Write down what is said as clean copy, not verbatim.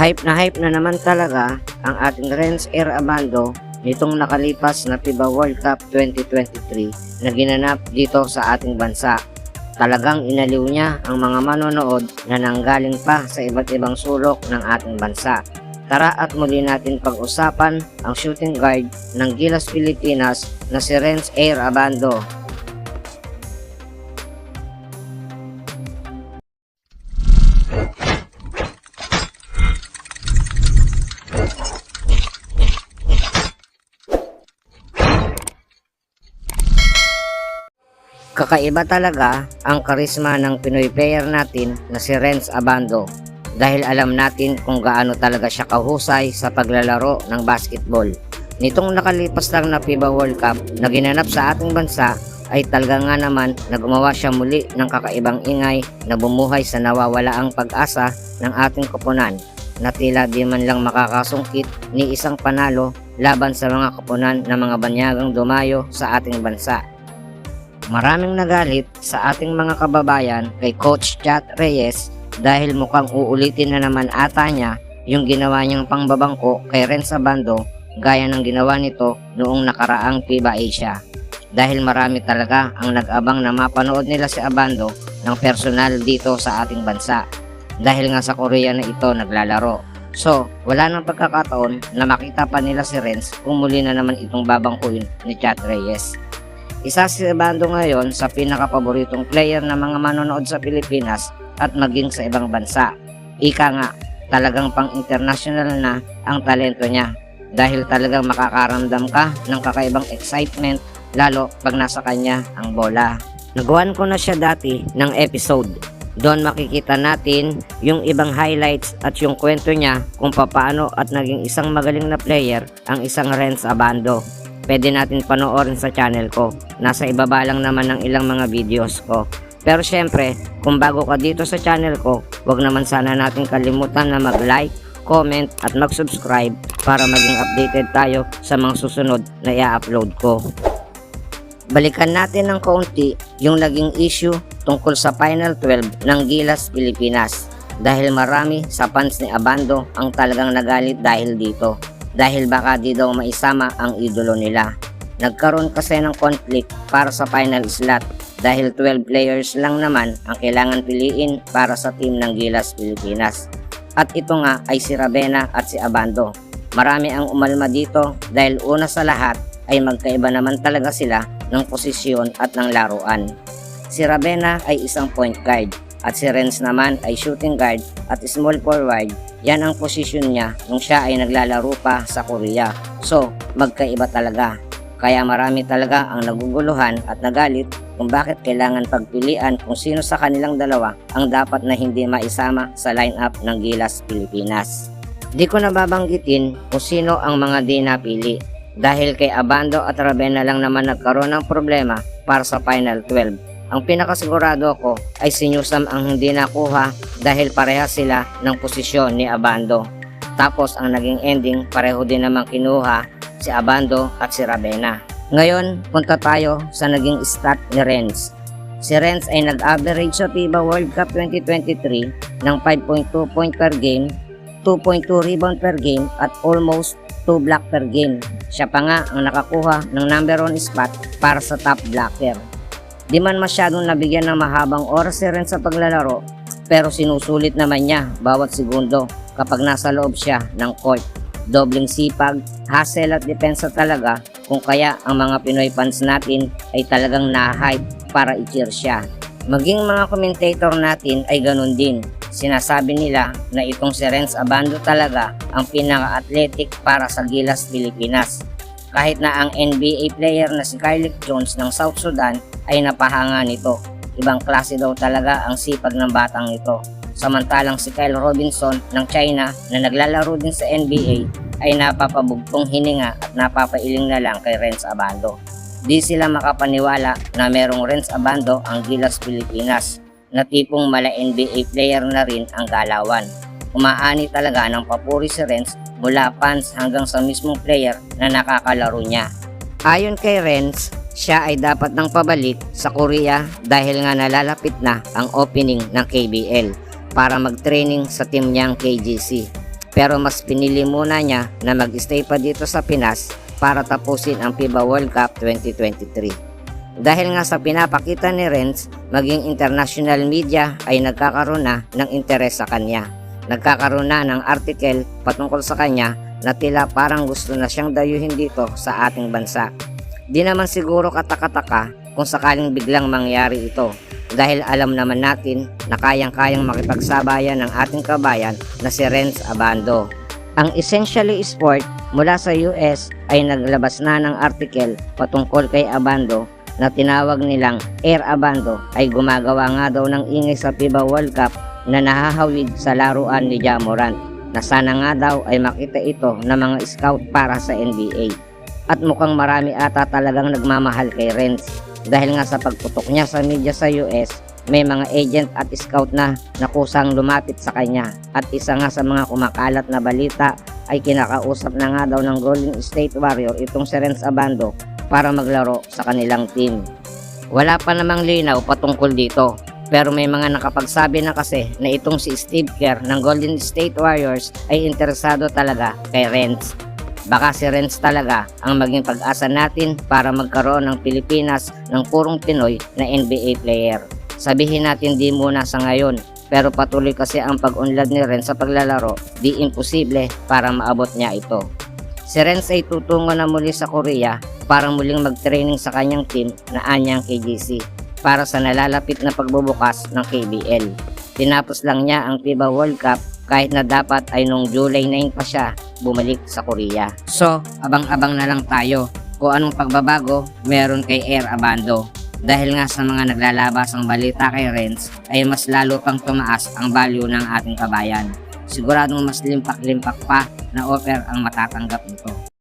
Hype na naman talaga ang ating Renz Air Abando nitong nakalipas na FIBA World Cup 2023 na ginanap dito sa ating bansa. Talagang inaliw niya ang mga manonood na nanggaling pa sa iba't ibang sulok ng ating bansa. Tara at muli natin pag-usapan ang shooting guard ng Gilas Pilipinas na si Renz Air Abando. Kakaiba talaga ang karisma ng Pinoy player natin na si Renz Abando dahil alam natin kung gaano talaga siya kahusay sa paglalaro ng basketball. Nitong nakalipas lang na FIBA World Cup na ginanap sa ating bansa ay talaga nga naman na gumawa siya muli ng kakaibang ingay na bumuhay sa nawawalaang pag-asa ng ating koponan na tila di man lang makakasungkit ni isang panalo laban sa mga koponan ng mga banyagang dumayo sa ating bansa. Maraming nagalit sa ating mga kababayan kay Coach Chat Reyes dahil mukhang uulitin na naman ata niya yung ginawa niyang pangbabangko kay Renz Abando gaya ng ginawa nito noong nakaraang FIBA Asia. Dahil marami talaga ang nag-abang na mapanood nila si Abando ng personal dito sa ating bansa dahil nga sa Korea na ito naglalaro. So, wala nang pagkakataon na makita pa nila si Renz kung muli na naman itong babangkuin ni Chat Reyes. Isa si Abando ngayon sa pinakapaboritong player ng mga manonood sa Pilipinas at maging sa ibang bansa. Ika nga, talagang pang-international na ang talento niya dahil talagang makakaramdam ka ng kakaibang excitement lalo pag nasa kanya ang bola. Nagawan ko na siya dati ng episode. Doon makikita natin yung ibang highlights at yung kwento niya kung paano at naging isang magaling na player ang isang Renz Abando. Pwede natin panoorin sa channel ko. Nasa ibaba lang naman ng ilang mga videos ko. Pero syempre, kung bago ka dito sa channel ko, huwag naman sana natin kalimutan na mag-like, comment at mag-subscribe para maging updated tayo sa mga susunod na i-upload ko. Balikan natin ng kaunti yung naging issue tungkol sa Final 12 ng Gilas Pilipinas dahil marami sa fans ni Abando ang talagang nagalit dahil dito. Dahil baka di daw maisama ang idolo nila. Nagkaroon kasi ng conflict para sa final slot dahil 12 players lang naman ang kailangan piliin para sa team ng Gilas Pilipinas. At ito nga ay si Ravena at si Abando. Marami ang umalma dito dahil una sa lahat ay magkaiba naman talaga sila ng posisyon at ng laruan. Si Ravena ay isang point guard at si Renz naman ay shooting guard at small forward. Yan ang posisyon niya nung siya ay naglalaro pa sa Korea. So, magkaiba talaga. Kaya marami talaga ang naguguluhan at nagalit kung bakit kailangan pagpilian kung sino sa kanilang dalawa ang dapat na hindi maisama sa lineup ng Gilas Pilipinas. Di ko nababanggitin kung sino ang mga di napili dahil kay Abando at Ravena lang naman nagkaroon ng problema para sa Final 12. Ang pinakasigurado ko ay si Newsam ang hindi nakuha dahil parehas sila ng posisyon ni Abando. Tapos ang naging ending pareho din namang kinuha si Abando at si Ravena. Ngayon, punta tayo sa naging stat ni Renz. Si Renz ay nag-average sa FIBA World Cup 2023 ng 5.2 point per game, 2.2 rebound per game at almost 2 block per game. Siya pa nga ang nakakuha ng number 1 spot para sa top blocker. Di man masyadong nabigyan ng mahabang oras si Renz sa paglalaro pero sinusulit naman niya bawat segundo kapag nasa loob siya ng court. Dobling sipag, hustle at depensa talaga kung kaya ang mga Pinoy fans natin ay talagang na-hype para i-cheer siya. Maging mga commentator natin ay ganun din. Sinasabi nila na itong si Renz Abando talaga ang pinaka-athletic para sa Gilas Pilipinas. Kahit na ang NBA player na si Kylie Jones ng South Sudan ay napahanga nito. Ibang klase daw talaga ang sipag ng batang ito. Samantalang si Kyle Robinson ng China na naglalaro din sa NBA ay napapabugtong hininga at napapailing na lang kay Renz Abando. Di sila makapaniwala na merong Renz Abando ang Gilas Pilipinas na tipong mala NBA player na rin ang galawan. Umaani talaga ng papuri si Renz mula fans hanggang sa mismong player na nakakalaro niya. Ayon kay Renz, siya ay dapat nang pabalik sa Korea dahil nga nalalapit na ang opening ng KBL para mag-training sa team niyang KGC. Pero mas pinili muna niya na mag-stay pa dito sa Pinas para tapusin ang FIBA World Cup 2023. Dahil nga sa pinapakita ni Renz, maging international media ay nagkakaroon na ng interes sa kanya. Nagkakaroon na ng article patungkol sa kanya na tila parang gusto na siyang dayuhin dito sa ating bansa. Di naman siguro katakataka kung sakaling biglang mangyari ito, dahil alam naman natin na kayang-kayang makipagsabayan ng ating kabayan na si Renz Abando. Ang Essentially Sport mula sa US ay naglabas na ng article patungkol kay Abando na tinawag nilang Air Abando ay gumagawa nga daw ng ingay sa FIBA World Cup na nahahawig sa laruan ni Ja Morant, na sana nga daw ay makita ito ng mga scout para sa NBA. At mukhang marami ata talagang nagmamahal kay Renz, dahil nga sa pagputok niya sa media sa US, may mga agent at scout na kusang lumapit sa kanya, at isa nga sa mga kumakalat na balita ay kinakausap na nga daw ng Golden State Warrior itong si Renz Abando para maglaro sa kanilang team. Wala pa namang linaw patungkol dito, pero may mga nakapagsabi na kasi na itong si Steve Kerr ng Golden State Warriors ay interesado talaga kay Renz. Baka si Renz talaga ang maging pag-asa natin para magkaroon ng Pilipinas ng purong Pinoy na NBA player. Sabihin natin di muna sa ngayon, pero patuloy kasi ang pag-unlad ni Renz sa paglalaro, di imposible para maabot niya ito. Si Renz ay tutungo na muli sa Korea para muling mag-training sa kanyang team na anyang KGC para sa nalalapit na pagbubukas ng KBL. Tinapos lang niya ang FIBA World Cup kahit na dapat ay nung July 9 pa siya bumalik sa Korea. So, abang-abang na lang tayo kung anong pagbabago meron kay Air Abando. Dahil nga sa mga naglalabas ang balita kay Renz ay mas lalo pang tumaas ang value ng ating kabayan. Siguradong mas limpak-limpak pa na offer ang matatanggap nito.